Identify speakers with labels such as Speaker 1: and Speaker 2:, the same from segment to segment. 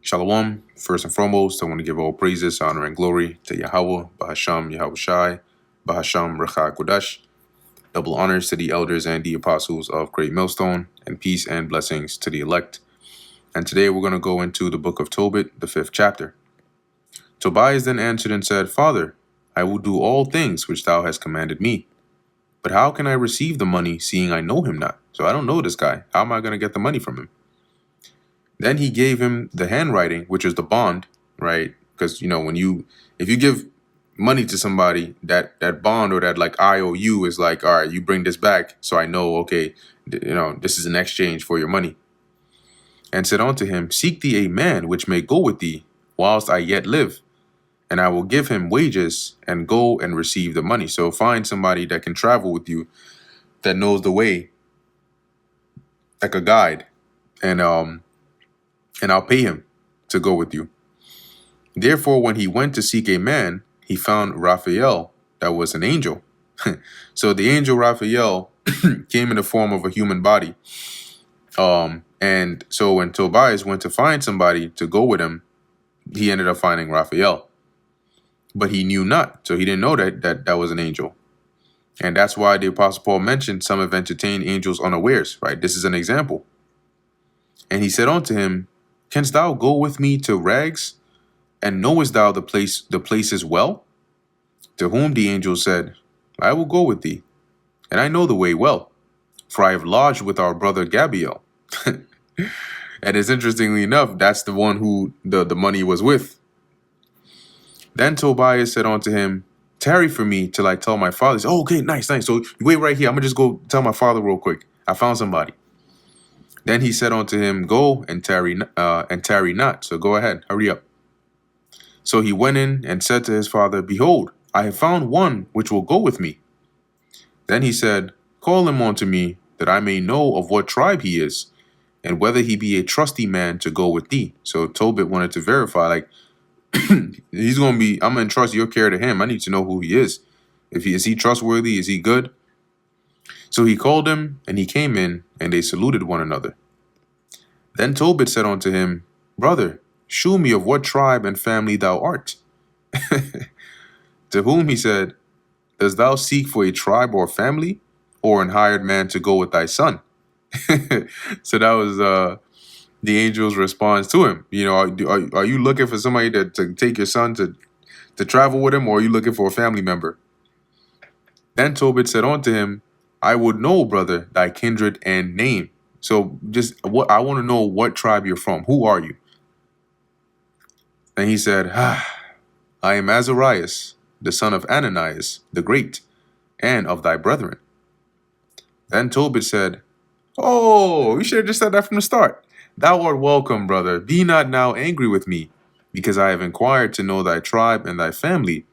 Speaker 1: Shalom. First and foremost, I want to give all praises, honor, and glory to Yahweh, Bahasham Yahweh Shai, Bahasham Recha Kodash. Double honors to the elders and the apostles of Great Millstone, and peace and blessings to the elect. And today we're going to go into the book of Tobit, the 5th chapter. Tobias then answered and said, Father, I will do all things which thou hast commanded me. But how can I receive the money, seeing I know him not? So I don't know this guy. How am I going to get the money from him? Then he gave him the handwriting, which is the bond, right? Because, if you give money to somebody, that bond or that like IOU is like, all right, you bring this back. So I know, okay, this is an exchange for your money. And said unto him, seek thee a man which may go with thee whilst I yet live, and I will give him wages and go and receive the money. So find somebody that can travel with you, that knows the way, like a guide, and I'll pay him to go with you. Therefore, when he went to seek a man, he found Raphael, that was an angel. So the angel Raphael came in the form of a human body. And so when Tobias went to find somebody to go with him, he ended up finding Raphael. But he knew not, so he didn't know that was an angel. And that's why the Apostle Paul mentioned some have entertained angels unawares, right? This is an example. And he said unto him, canst thou go with me to Rags? And knowest thou the places well? To whom the angel said, I will go with thee, and I know the way well, for I have lodged with our brother Gabriel. And it's interestingly enough, that's the one who the money was with. Then Tobias said unto him, tarry for me till I tell my father. He said, oh, okay, nice. So you wait right here. I'm going to just go tell my father real quick. I found somebody. Then he said unto him, go and tarry not. So go ahead, hurry up. So he went in and said to his father, behold, I have found one which will go with me. Then he said, call him unto me, that I may know of what tribe he is, and whether he be a trusty man to go with thee. So Tobit wanted to verify, like, I'm going to entrust your care to him. I need to know who he is. Is he trustworthy? Is he good? So he called him, and he came in, and they saluted one another. Then Tobit said unto him, brother, shew me of what tribe and family thou art. To whom he said, dost thou seek for a tribe or family, or an hired man to go with thy son? So that was the angel's response to him. Are you looking for somebody to take your son to travel with him, or are you looking for a family member? Then Tobit said unto him, I would know, brother, thy kindred and name. So I want to know what tribe you're from. Who are you? And he said, I am Azarias, the son of Ananias, the great, and of thy brethren. Then Tobit said, oh, you should have just said that from the start. Thou art welcome, brother. Be not now angry with me, because I have inquired to know thy tribe and thy family,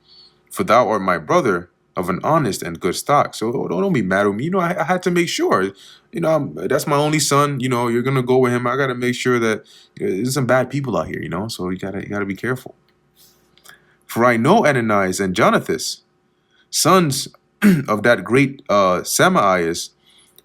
Speaker 1: for thou art my brother of an honest and good stock. So don't be mad with me. I had to make sure. That's my only son. You're gonna go with him. I gotta make sure that there's some bad people out here. So you gotta be careful. For I know Ananias and Jonathas, sons of that great Samaias,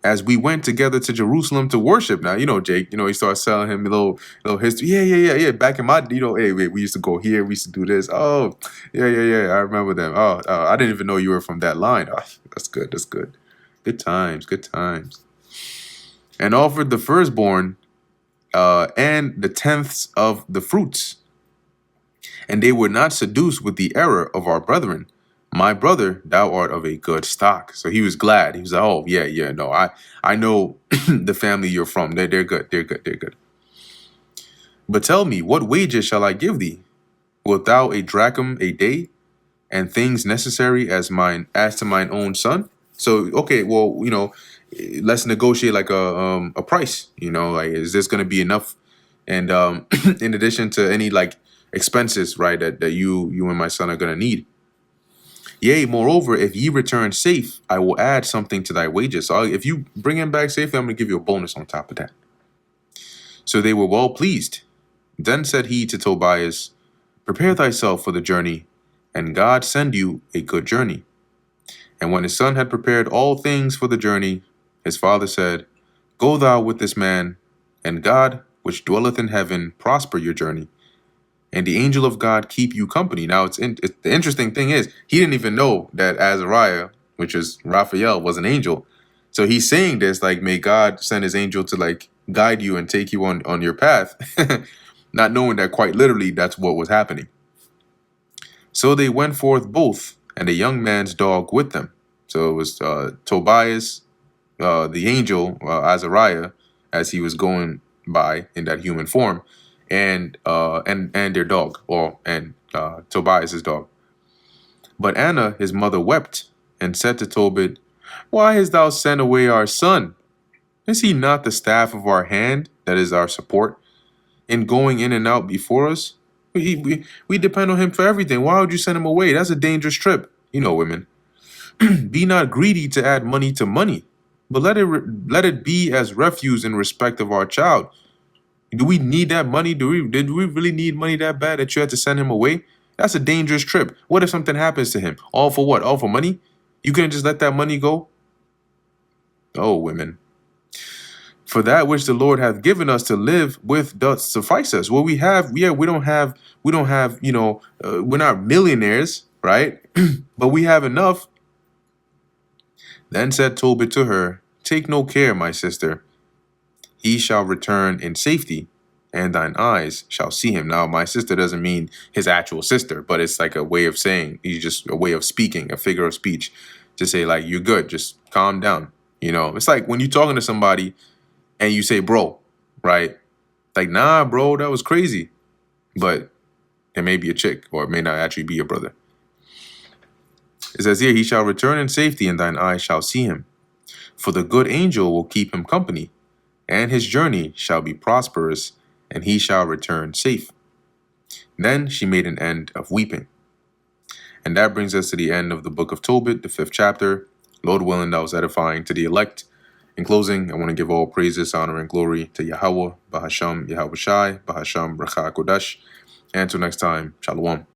Speaker 1: as we went together to Jerusalem to worship. Now, Jake, he starts telling him a little history. Yeah. Back in my, hey, wait, we used to go here. We used to do this. Oh, yeah. I remember them. Oh, I didn't even know you were from that line. Oh, that's good. Good times. And offered the firstborn and the tenths of the fruits. And they were not seduced with the error of our brethren. My brother, thou art of a good stock. So he was glad. He was like, oh, yeah, no, I know the family you're from. They're good. But tell me, what wages shall I give thee? Wilt thou a drachm a day, and things necessary as to mine own son? So, okay, well, let's negotiate like a price. Like, is this going to be enough? And in addition to any like expenses, right, that you and my son are going to need. Yea, moreover, if ye return safe, I will add something to thy wages. So if you bring him back safely, I'm going to give you a bonus on top of that. So they were well pleased. Then said he to Tobias, prepare thyself for the journey, and God send you a good journey. And when his son had prepared all things for the journey, his father said, go thou with this man, and God which dwelleth in heaven prosper your journey, and the angel of God keep you company. Now, the interesting thing is, he didn't even know that Azariah, which is Raphael, was an angel. So he's saying this like, may God send his angel to like guide you and take you on your path, not knowing that quite literally that's what was happening. So they went forth both, and a young man's dog with them. So it was Tobias, the angel, Azariah, as he was going by in that human form, and their dog, and Tobias's dog. But Anna, his mother, wept and said to Tobit, "Why hast thou sent away our son? Is he not the staff of our hand, that is our support, in going in and out before us? We depend on him for everything. Why would you send him away? That's a dangerous trip. You know, women. Be not greedy to add money to money, but let it be as refuse in respect of our child. Do we need that money? Did we really need money that bad that you had to send him away? That's a dangerous trip. What if something happens to him? All for what? All for money? You couldn't just let that money go? Oh, women. For that which the Lord hath given us to live with doth suffice us. What we have, we don't have, we're not millionaires, right? But we have enough. Then said Tobit to her, Take no care, my sister. He shall return in safety, and thine eyes shall see him. Now, my sister doesn't mean his actual sister, but it's like a way of saying, he's just a way of speaking, a figure of speech, to say like, you're good, just calm down. You know, it's like when you're talking to somebody and you say, bro, right? Like, nah, bro, that was crazy. But it may be a chick, or it may not actually be your brother. It says here, he shall return in safety, and thine eyes shall see him. For the good angel will keep him company, and his journey shall be prosperous, and he shall return safe. Then she made an end of weeping. And that brings us to the end of the book of Tobit, the 5th chapter. Lord willing, that was edifying to the elect. In closing, I want to give all praises, honor, and glory to Yahweh, Bahasham, Yahweh Shai, Bahasham, Bracha Kodash. And until next time, Shalom.